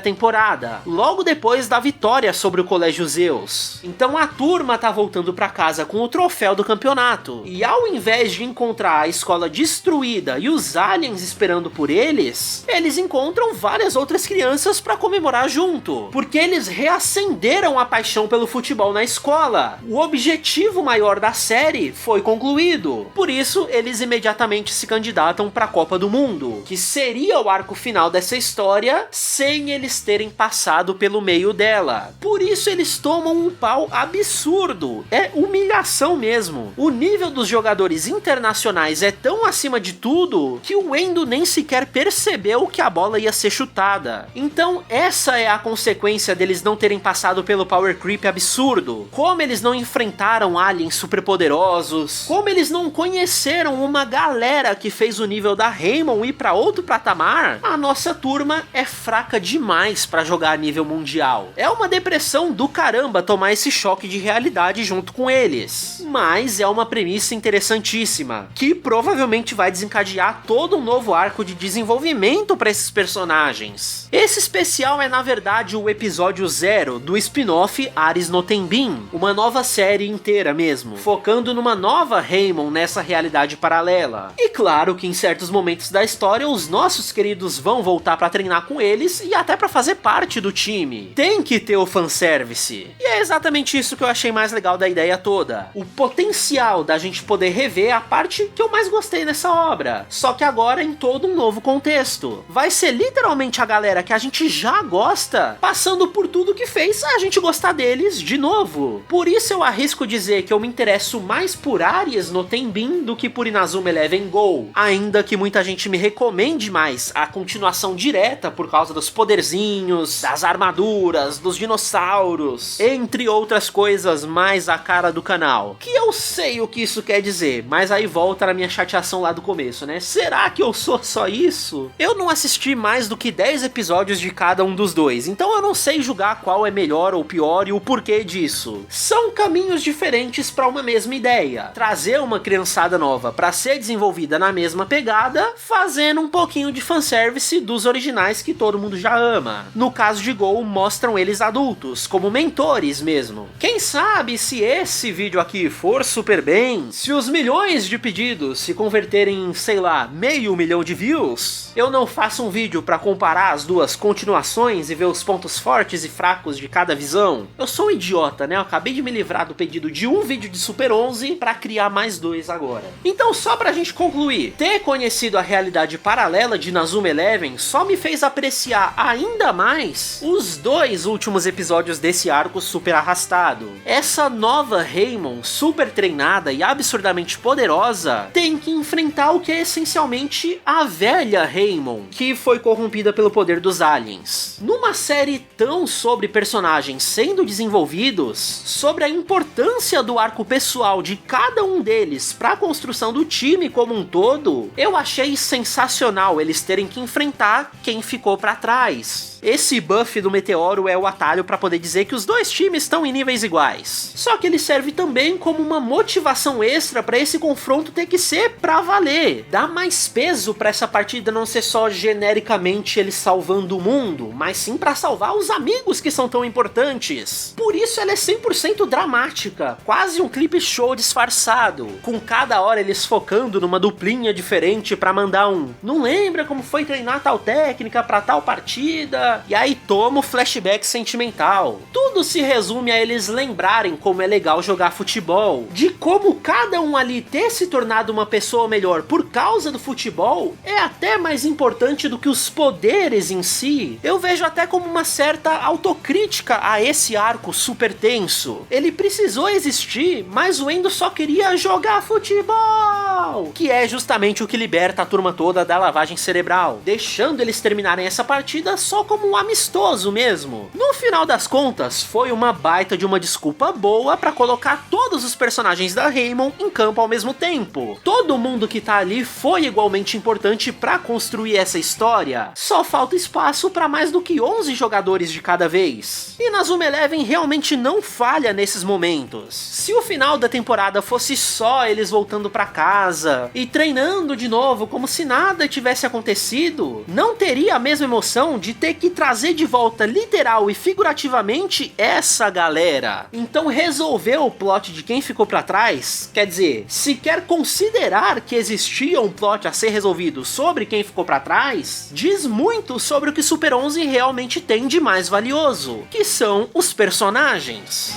temporada, logo depois da vitória sobre o Colégio Zeus. Então a turma tá voltando pra casa com o troféu do campeonato, e ao invés de encontrar a escola destruída e os aliens esperando por eles, eles encontram várias outras crianças pra comemorar junto, porque eles reacenderam a paixão pelo futebol na escola. O objetivo maior da série foi concluído, por isso eles imediatamente se candidatam pra Copa do Mundo, que seria o arco final dessa história sem eles terem passado pelo meio dela. Por isso eles tomam um pau absurdo, é humilhação mesmo. O nível dos jogadores internacionais é tão acima de tudo que o Endo nem sequer percebeu que a bola ia ser chutada. Então essa é a consequência deles não terem passado pelo power creep absurdo. Como eles não enfrentaram aliens superpoderosos, como eles não conheceram uma galera que fez o nível da Raymond ir pra outro patamar, a nossa turma é fraca demais pra jogar a nível mundial. É uma depressão do caramba tomar esse choque de realidade junto com eles. Mas é uma premissa interessantíssima, que provavelmente vai desencadear todo um novo arco de desenvolvimento pra esses personagens. Esse especial é na verdade o episódio 0 do spin-off Ares no Tenbin, uma nova série inteira mesmo, focando numa nova Raymond nessa realidade paralela. E claro que em certos momentos da história os nossos queridos vão voltar pra treinar com eles e até pra fazer parte do time. Tem que ter o fanservice. E é exatamente isso que eu achei mais legal da ideia toda. O potencial da gente poder rever a parte que eu mais gostei nessa obra, só que agora em todo um novo contexto. Vai ser literalmente a galera que a gente já gosta, passando por tudo que fez a gente gostar deles de novo. Por isso eu arrisco dizer que eu me interesso mais por Ares no Tenbin do que por Inazuma Eleven Go, ainda que muita gente me recomende mais a continuação direta por causa dos poderzinhos, das armaduras, dos dinossauros, entre outras coisas mais a cara do canal. Que eu sei o que isso quer dizer, mas aí volta na minha chateação lá do começo, né? Será que eu sou só isso? Eu não assisti mais do que 10 episódios de cada um dos dois, então eu não sei julgar qual é melhor ou pior e o porquê disso. São caminhos diferentes para uma mesma ideia. Trazer uma criançada nova para ser desenvolvida na mesma pegada, fazendo um pouquinho de fanservice dos originais que todo mundo já ama. No caso de Go, mostram eles adultos, como mentores mesmo. Quem sabe se esse vídeo aqui for super bem, se os milhões de pedidos se converterem em, sei lá, 500 mil de views, eu não faço um vídeo para comparar as duas continuações e ver os pontos fortes e fracos de cada visão. Eu sou um idiota, né? Eu acabei de me livrar do pedido de um vídeo de Super 11 para criar mais dois agora. Então, só pra gente concluir, ter conhecido a realidade paralela de Inazuma Eleven só me fez apreciar ainda mais os dois últimos episódios desse arco super arrastado. Essa nova Raymond, super treinada e absurdamente poderosa, tem que enfrentar o que é essencialmente a velha Raymond, que foi corrompida pelo poder dos aliens. Numa série tão sobre personagens sendo desenvolvidos, sobre a importância do arco pessoal de cada um deles para a construção do time como um todo, eu achei sensacional eles terem que enfrentar quem ficou para trás. Esse buff do meteoro é o atalho para poder dizer que os dois times estão em níveis iguais. Só que ele serve também como uma motivação extra para esse confronto ter que ser pra valer. Dá mais peso para essa partida não ser só genericamente eles salvando o mundo, mas sim para salvar os amigos que são tão importantes. Por isso ela é 100% dramática, quase um clipe show disfarçado, com cada hora eles focando numa duplinha diferente para mandar um "não lembra como foi treinar tal técnica para tal partida?" E aí toma o flashback sentimental. Tudo se resume a eles lembrarem como é legal jogar futebol, de como cada um ali ter se tornado uma pessoa melhor por causa do futebol é até mais importante do que os poderes em si. Eu vejo até como uma certa autocrítica a esse arco super tenso. Ele precisou existir, mas o Endo só queria jogar futebol, que é justamente o que liberta a turma toda da lavagem cerebral, deixando eles terminarem essa partida só como como um amistoso mesmo. No final das contas, foi uma baita de uma desculpa boa pra colocar todos os personagens da Raymond em campo ao mesmo tempo. Todo mundo que tá ali foi igualmente importante pra construir essa história. Só falta espaço pra mais do que 11 jogadores de cada vez. E Inazuma Eleven realmente não falha nesses momentos. Se o final da temporada fosse só eles voltando pra casa e treinando de novo como se nada tivesse acontecido, não teria a mesma emoção de ter que trazer de volta literal e figurativamente essa galera. Então resolver o plot de quem ficou pra trás, quer dizer, se quer considerar que existia um plot a ser resolvido sobre quem ficou pra trás, diz muito sobre o que Super 11 realmente tem de mais valioso, que são os personagens.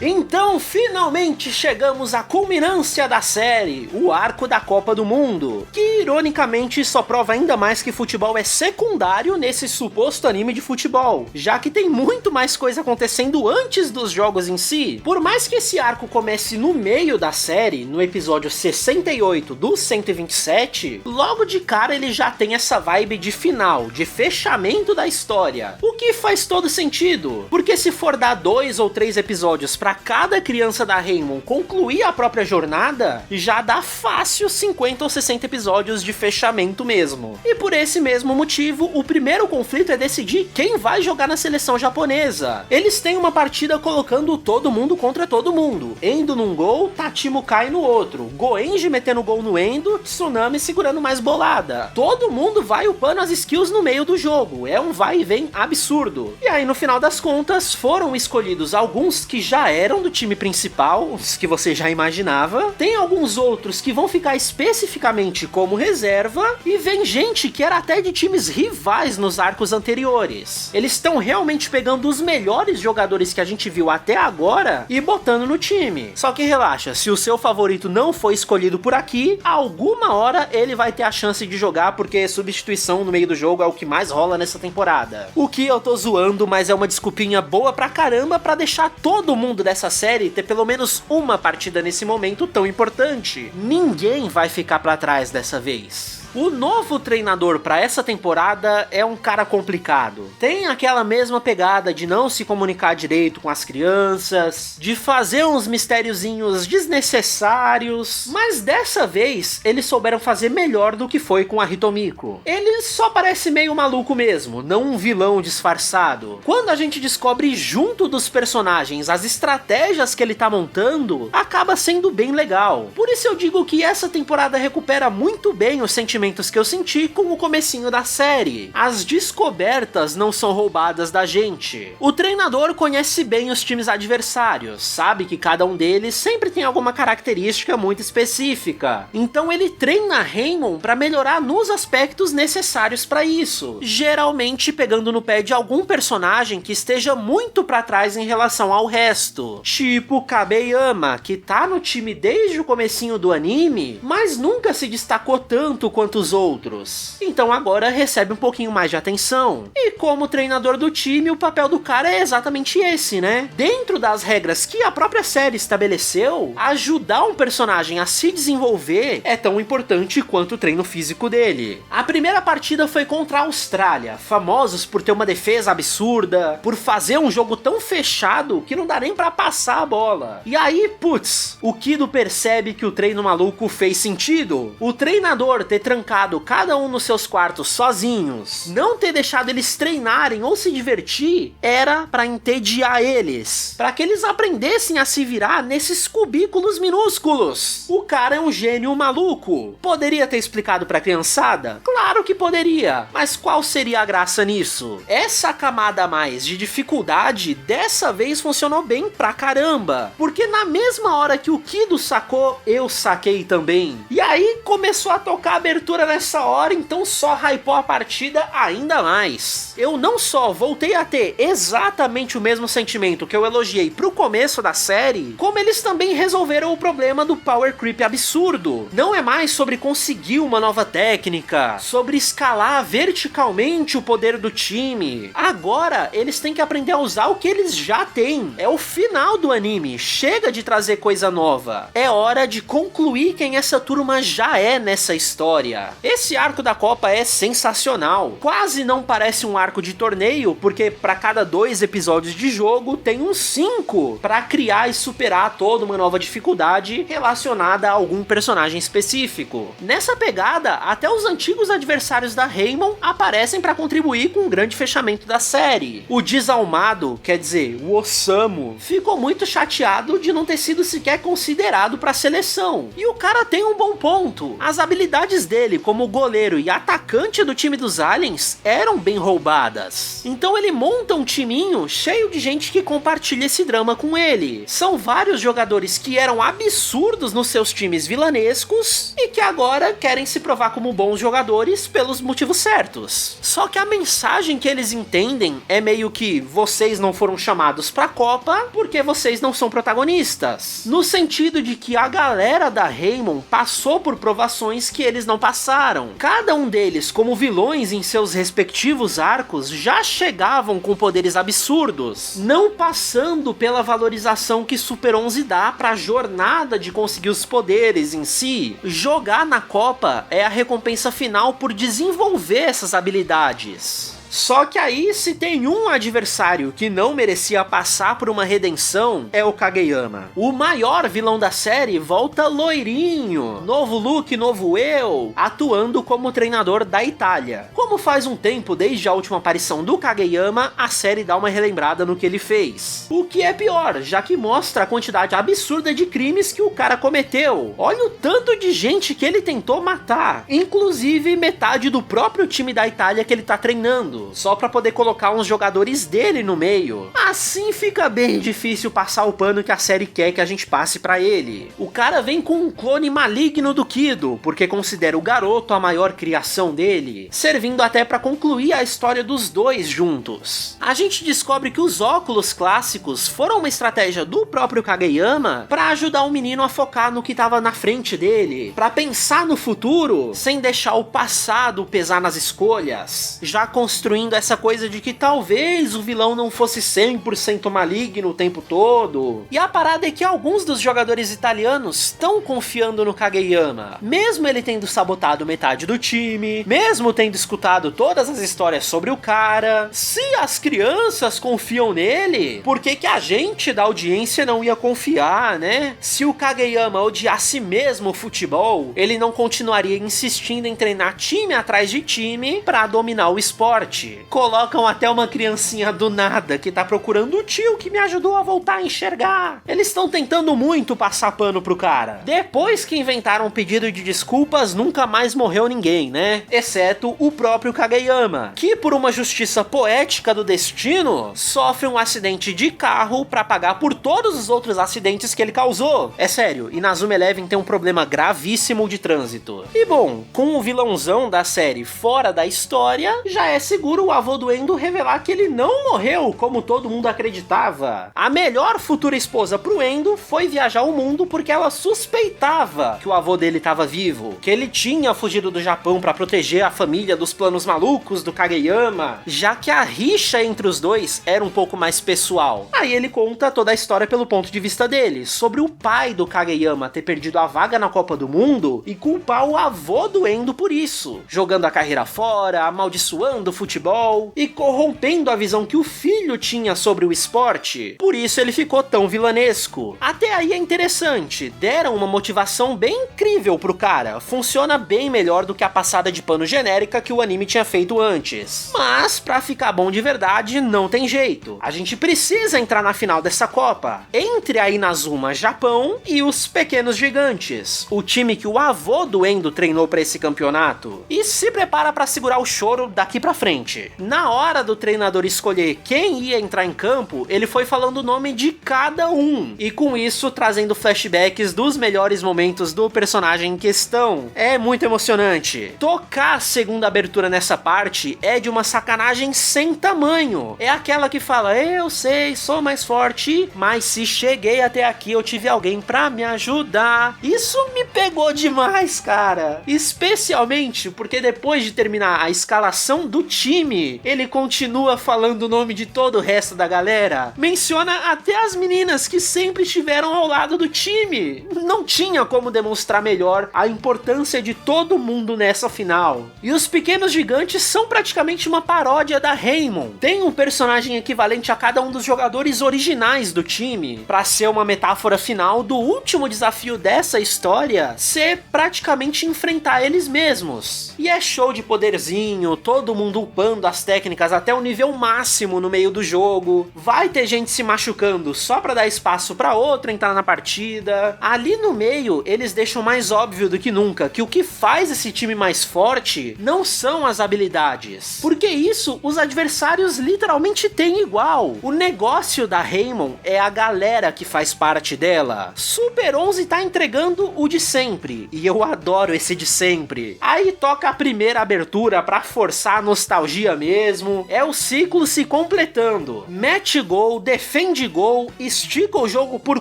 Então, finalmente chegamos à culminância da série, o arco da Copa do Mundo, que ironicamente só prova ainda mais que futebol é secundário nesse suposto anime de futebol, já que tem muito mais coisa acontecendo antes dos jogos em si. Por mais que esse arco comece no meio da série, no episódio 68 do 127, logo de cara ele já tem essa vibe de final, de fechamento da história, o que faz todo sentido, porque se for dar 2 ou 3 episódios pra cada criança da Raymond concluir a própria jornada, já dá fácil 50 ou 60 episódios de fechamento mesmo. E por esse mesmo motivo, o primeiro conflito é decidir quem vai jogar na seleção japonesa. Eles têm uma partida colocando todo mundo contra todo mundo. Endo num gol, Tachimo cai no outro. Goenji metendo gol no Endo, Tsunami segurando mais bolada. Todo mundo vai upando as skills no meio do jogo. É um vai e vem absurdo. E aí no final das contas, foram escolhidos alguns que já eram do time principal, os que você já imaginava. Tem alguns outros que vão ficar especificamente como reserva, e vem gente que era até de times rivais nos arcos anteriores. Eles estão realmente pegando os melhores jogadores que a gente viu até agora e botando no time. Só que relaxa, se o seu favorito não foi escolhido por aqui, alguma hora ele vai ter a chance de jogar, porque substituição no meio do jogo é o que mais rola nessa temporada. O que eu tô zoando, mas é uma desculpinha boa pra caramba pra deixar todo mundo dessa série ter pelo menos uma partida nesse momento tão importante. Ninguém vai ficar pra trás dessa vez. O novo treinador para essa temporada é um cara complicado. Tem aquela mesma pegada de não se comunicar direito com as crianças, de fazer uns mistériozinhos desnecessários, mas dessa vez eles souberam fazer melhor do que foi com a Hitomiko. Ele só parece meio maluco mesmo, não um vilão disfarçado. Quando a gente descobre junto dos personagens as estratégias que ele tá montando, acaba sendo bem legal. Por isso eu digo que essa temporada recupera muito bem os sentimentos que eu senti com o comecinho da série. As descobertas não são roubadas da gente. O treinador conhece bem os times adversários, sabe que cada um deles sempre tem alguma característica muito específica. Então ele treina Raymond para melhorar nos aspectos necessários para isso, geralmente pegando no pé de algum personagem que esteja muito para trás em relação ao resto. Tipo Kabeyama, que tá no time desde o comecinho do anime, mas nunca se destacou tanto quanto os outros. Então agora recebe um pouquinho mais de atenção. E como treinador do time, o papel do cara é exatamente esse, né? Dentro das regras que a própria série estabeleceu, ajudar um personagem a se desenvolver é tão importante quanto o treino físico dele. A primeira partida foi contra a Austrália, famosos por ter uma defesa absurda, por fazer um jogo tão fechado que não dá nem pra passar a bola. E aí, putz, o Kido percebe que o treino maluco fez sentido. O treinador ter trancado cada um nos seus quartos sozinhos, não ter deixado eles treinarem ou se divertir, era pra entediar eles, pra que eles aprendessem a se virar nesses cubículos minúsculos. O cara é um gênio maluco. Poderia ter explicado pra criançada? Claro que poderia, mas qual seria a graça nisso? Essa camada a mais de dificuldade dessa vez funcionou bem pra caramba, porque na mesma hora que o Kido sacou, eu saquei também. E aí começou a tocar a abertura nessa hora, então só hypou a partida ainda mais. Eu não só voltei a ter exatamente o mesmo sentimento que eu elogiei pro começo da série, como eles também resolveram o problema do power creep absurdo. Não é mais sobre conseguir uma nova técnica, sobre escalar verticalmente o poder do time. Agora eles têm que aprender a usar o que eles já têm. É o final do anime, chega de trazer coisa nova. É hora de concluir quem essa turma já é nessa história. história. Esse arco da Copa é sensacional. Quase não parece um arco de torneio, porque para cada 2 episódios de jogo tem uns 5 para criar e superar toda uma nova dificuldade relacionada a algum personagem específico. Nessa pegada, até os antigos adversários da Raymond aparecem para contribuir com um grande fechamento da série. O Desalmado, quer dizer, o Osamu, ficou muito chateado de não ter sido sequer considerado para a seleção. E o cara tem um bom ponto. As habilidades dele como goleiro e atacante do time dos aliens eram bem roubadas. Então ele monta um timinho cheio de gente que compartilha esse drama com ele. São vários jogadores que eram absurdos nos seus times vilanescos e que agora querem se provar como bons jogadores pelos motivos certos. Só que a mensagem que eles entendem é meio que vocês não foram chamados pra Copa porque vocês não são protagonistas. No sentido de que a galera da Raymond passou por provações que eles não passaram. Cada um deles, como vilões em seus respectivos arcos, já chegavam com poderes absurdos, não passando pela valorização que Super 11 dá pra jornada de conseguir os poderes em si. Jogar na Copa é a recompensa final por desenvolver essas habilidades. Só que aí, se tem um adversário que não merecia passar por uma redenção, é o Kageyama. O maior vilão da série volta loirinho, novo look, novo eu, atuando como treinador da Itália. Como faz um tempo desde a última aparição do Kageyama, a série dá uma relembrada no que ele fez. O que é pior, já que mostra a quantidade absurda de crimes que o cara cometeu. Olha o tanto de gente que ele tentou matar, inclusive metade do próprio time da Itália que ele tá treinando, só pra poder colocar uns jogadores dele no meio. Assim fica bem difícil passar o pano que a série quer que a gente passe pra ele. O cara vem com um clone maligno do Kido, porque considera o garoto a maior criação dele, servindo até pra concluir a história dos dois juntos. A gente descobre que os óculos clássicos foram uma estratégia do próprio Kageyama pra ajudar o menino a focar no que tava na frente dele, pra pensar no futuro, sem deixar o passado pesar nas escolhas, já construindo essa coisa de que talvez o vilão não fosse 100% maligno o tempo todo. E a parada é que alguns dos jogadores italianos estão confiando no Kageyama, mesmo ele tendo sabotado metade do time, mesmo tendo escutado todas as histórias sobre o cara. Se as crianças confiam nele, por que a gente da audiência não ia confiar, né? Se o Kageyama odiasse mesmo o futebol, ele não continuaria insistindo em treinar time atrás de time pra dominar o esporte. Colocam até uma criancinha do nada que tá procurando o tio que me ajudou a voltar a enxergar. Eles estão tentando muito passar pano pro cara. Depois que inventaram um pedido de desculpas, nunca mais morreu ninguém, né? Exceto o próprio Kageyama, que por uma justiça poética do destino, sofre um acidente de carro pra pagar por todos os outros acidentes que ele causou. É sério, Inazuma Eleven tem um problema gravíssimo de trânsito. E bom, com o vilãozão da série fora da história, já é seguro o avô do Endo revelar que ele não morreu como todo mundo acreditava. A melhor futura esposa pro Endo foi viajar o mundo porque ela suspeitava que o avô dele estava vivo, que ele tinha fugido do Japão para proteger a família dos planos malucos do Kageyama, já que a rixa entre os dois era um pouco mais pessoal. Aí ele conta toda a história pelo ponto de vista dele, sobre o pai do Kageyama ter perdido a vaga na Copa do Mundo e culpar o avô do Endo por isso, jogando a carreira fora, amaldiçoando o futebol e corrompendo a visão que o filho tinha sobre o esporte. Por isso ele ficou tão vilanesco. Até aí é interessante, deram uma motivação bem incrível pro cara, funciona bem melhor do que a passada de pano genérica que o anime tinha feito antes. Mas pra ficar bom de verdade, não tem jeito. A gente precisa entrar na final dessa Copa, entre a Inazuma Japão e os Pequenos Gigantes, o time que o avô do Endo treinou pra esse campeonato, e se prepara pra segurar o choro daqui pra frente. Na hora do treinador escolher quem ia entrar em campo, ele foi falando o nome de cada um, e com isso trazendo flashbacks dos melhores momentos do personagem em questão. É muito emocionante. Tocar a segunda abertura nessa parte é de uma sacanagem sem tamanho. É aquela que fala, eu sei, sou mais forte, mas se cheguei até aqui eu tive alguém pra me ajudar. Isso me pegou demais, cara. Especialmente porque depois de terminar a escalação do time time, ele continua falando o nome de todo o resto da galera. Menciona até as meninas que sempre estiveram ao lado do time. Não tinha como demonstrar melhor a importância de todo mundo nessa final. E os Pequenos Gigantes são praticamente uma paródia da Raymond. Tem um personagem equivalente a cada um dos jogadores originais do time, pra ser uma metáfora final do último desafio dessa história ser praticamente enfrentar eles mesmos. E é show de poderzinho, todo mundo upando as técnicas até o nível máximo no meio do jogo. Vai ter gente se machucando só pra dar espaço pra outro entrar na partida. Ali no meio, eles deixam mais óbvio do que nunca que o que faz esse time mais forte não são as habilidades. Porque isso, os adversários literalmente têm igual. O negócio da Raymond é a galera que faz parte dela. Super 11 tá entregando o de sempre, e eu adoro esse de sempre. Aí toca a primeira abertura pra forçar a nostalgia mesmo. É o ciclo se completando. Mete gol, defende gol, estica o jogo por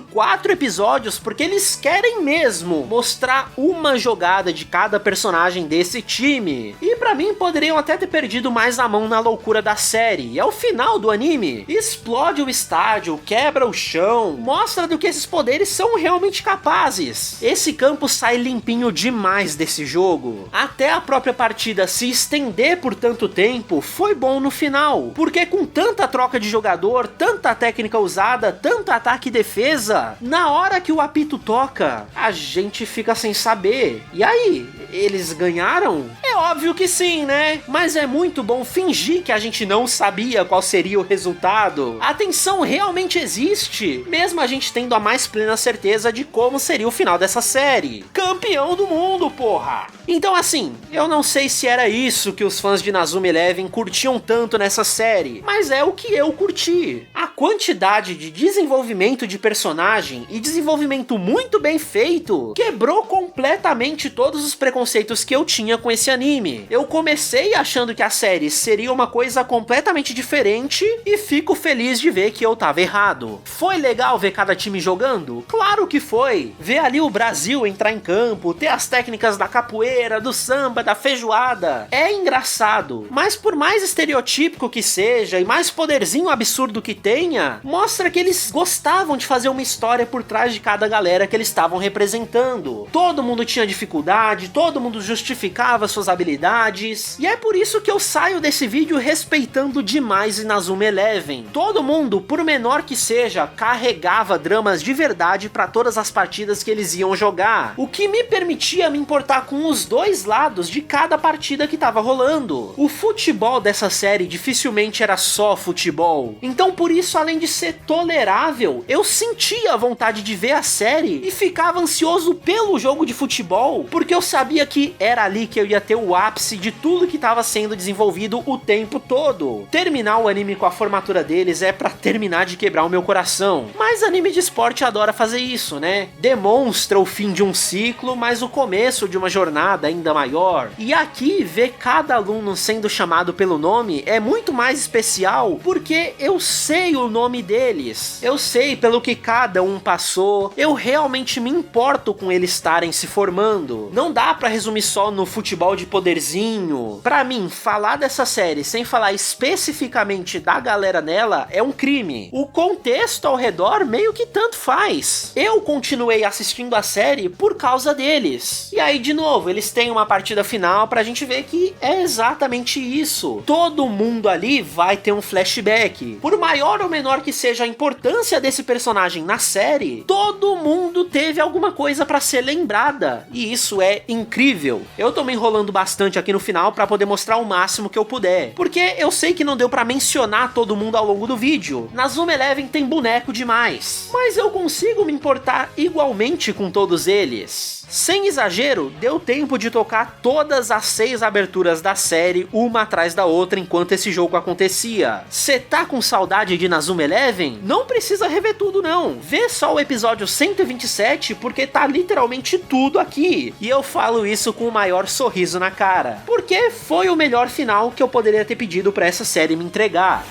4 episódios porque eles querem mesmo mostrar uma jogada de cada personagem desse time. E pra mim poderiam até ter perdido mais a mão na loucura da série. E ao final do anime, explode o estádio, quebra o chão, mostra do que esses poderes são realmente capazes. Esse campo sai limpinho demais desse jogo. Até a própria partida se estender por tanto tempo foi bom no final, porque com tanta troca de jogador, tanta técnica usada, tanto ataque e defesa, na hora que o apito toca, a gente fica sem saber. E aí, eles ganharam? É óbvio que sim, né? Mas é muito bom fingir que a gente não sabia qual seria o resultado. A tensão realmente existe, mesmo a gente tendo a mais plena certeza de como seria o final dessa série. Campeão do mundo, porra! Então assim, eu não sei se era isso que os fãs de Inazuma Eleven curtiam tanto nessa série, mas é o que eu curti. A quantidade de desenvolvimento de personagem e desenvolvimento muito bem feito quebrou completamente todos os preconceitos que eu tinha com esse anime. Eu comecei achando que a série seria uma coisa completamente diferente e fico feliz de ver que eu tava errado. Foi legal ver cada time jogando? Claro que foi. Ver ali o Brasil entrar em campo, ter as técnicas da capoeira, do samba, da feijoada. É engraçado, mas por mais estereotípico que seja e mais poderzinho absurdo que tenha, mostra que eles gostavam de fazer uma história por trás de cada galera que eles estavam representando. Todo mundo tinha dificuldade, todo mundo justificava suas habilidades, e é por isso que eu saio desse vídeo respeitando demais Inazuma Eleven. Todo mundo, por menor que seja, carregava dramas de verdade para todas as partidas que eles iam jogar, o que me permitia me importar com os dois lados de cada partida que tava rolando. O futebol dessa série dificilmente era só futebol, então por isso, além de ser tolerável, eu sentia a vontade de ver a série e ficava ansioso pelo jogo de futebol, porque eu sabia que era ali que eu ia ter o ápice de tudo que estava sendo desenvolvido o tempo todo. Terminar o anime com a formatura deles é pra terminar de quebrar o meu coração, mas anime de esporte adora fazer isso, né? Demonstra o fim de um ciclo, mas o começo de uma jornada ainda maior. E aqui, ver cada aluno sendo chamado pelo nome é muito mais especial, porque eu sei o nome deles, eu sei pelo que cada um passou, eu realmente me importo com eles estarem se formando. Não dá pra resumir só no futebol de poderzinho. Pra mim, falar dessa série sem falar especificamente da galera nela é um crime. O contexto ao redor meio que tanto faz. Eu continuei assistindo a série por causa deles. E aí, de novo, eles têm uma partida final pra gente ver que é exatamente isso. Todo mundo ali vai ter um flashback. Por maior ou menor que seja a importância desse personagem na série, todo mundo teve alguma coisa pra ser lembrada. E isso é incrível. Eu tô me enrolando bastante aqui no final pra poder mostrar o máximo que eu puder, porque eu sei que não deu pra mencionar todo mundo ao longo do vídeo. Inazuma Eleven tem boneco demais, mas eu consigo me importar igualmente com todos eles. Sem exagero, deu tempo de tocar todas as 6 aberturas da série, uma atrás da outra, enquanto esse jogo acontecia. Cê tá com saudade de Inazuma Eleven? Não precisa rever tudo não. Vê só o episódio 127, porque tá literalmente tudo aqui. E eu falo isso com o maior sorriso na cara, porque foi o melhor final que eu poderia ter pedido pra essa série me entregar.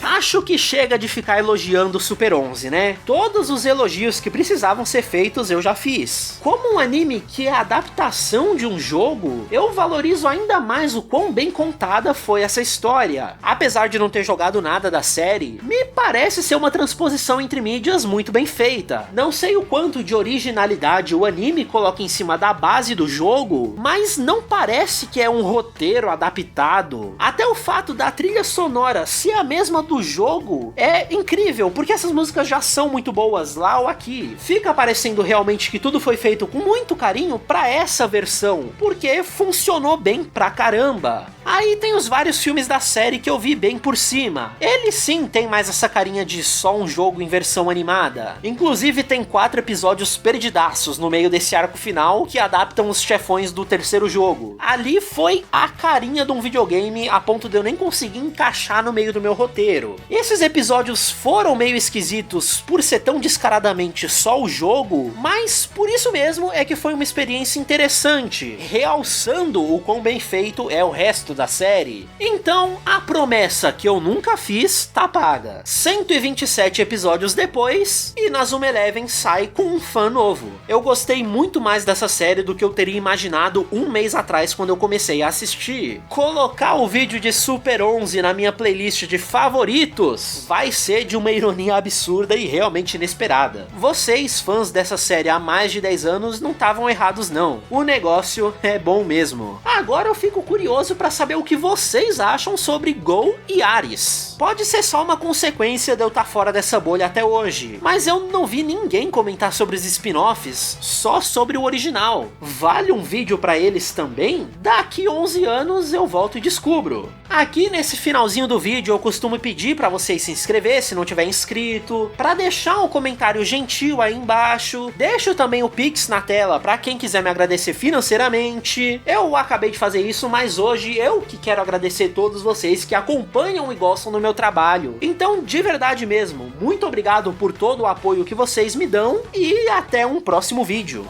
Acho que chega de ficar elogiando o Super 11, né? Todos os elogios que precisavam ser feitos eu já fiz. Como um anime que é a adaptação de um jogo, eu valorizo ainda mais o quão bem contada foi essa história. Apesar de não ter jogado nada da série, me parece ser uma transposição entre mídias muito bem feita. Não sei o quanto de originalidade o anime coloca em cima da base do jogo, mas não parece que é um roteiro adaptado. Até o fato da trilha sonora ser a mesma do jogo é incrível, porque essas músicas já são muito boas lá ou aqui. Fica parecendo realmente que tudo foi feito com muito carinho pra essa versão, porque funcionou bem pra caramba. Aí tem os vários filmes da série que eu vi bem por cima. Ele sim tem mais essa carinha de só um jogo em versão animada. Inclusive tem 4 episódios perdidaços no meio desse arco final que adaptam os chefões do terceiro jogo. Ali foi a carinha de um videogame a ponto de eu nem conseguir encaixar no meio do meu roteiro. Esses episódios foram meio esquisitos por ser tão descaradamente só o jogo, mas por isso mesmo é que foi uma experiência interessante, realçando o quão bem feito é o resto da série. Então, a promessa que eu nunca fiz tá paga. 127 episódios depois, Inazuma Eleven sai com um fã novo. Eu gostei muito mais dessa série do que eu teria imaginado um mês atrás quando eu comecei a assistir. Colocar o vídeo de Super 11 na minha playlist de favoritos vai ser de uma ironia absurda e realmente inesperada. Vocês, fãs dessa série há mais de 10 anos, não estavam errados não. O negócio é bom mesmo. Agora eu fico curioso pra saber o que vocês acham sobre Go e Ares. Pode ser só uma consequência de eu estar fora dessa bolha até hoje, mas eu não vi ninguém comentar sobre os spin-offs, só sobre o original. Vale um vídeo pra eles também? Daqui 11 anos eu volto e descubro. Aqui nesse finalzinho do vídeo eu costumo pedir pra vocês se inscrever se não tiver inscrito, pra deixar um comentário gentil aí embaixo, deixo também o Pix na tela pra quem quiser me agradecer financeiramente. Eu acabei de fazer isso, mas hoje eu que quero agradecer todos vocês que acompanham e gostam do meu trabalho. Então, de verdade mesmo, muito obrigado por todo o apoio que vocês me dão e até um próximo vídeo.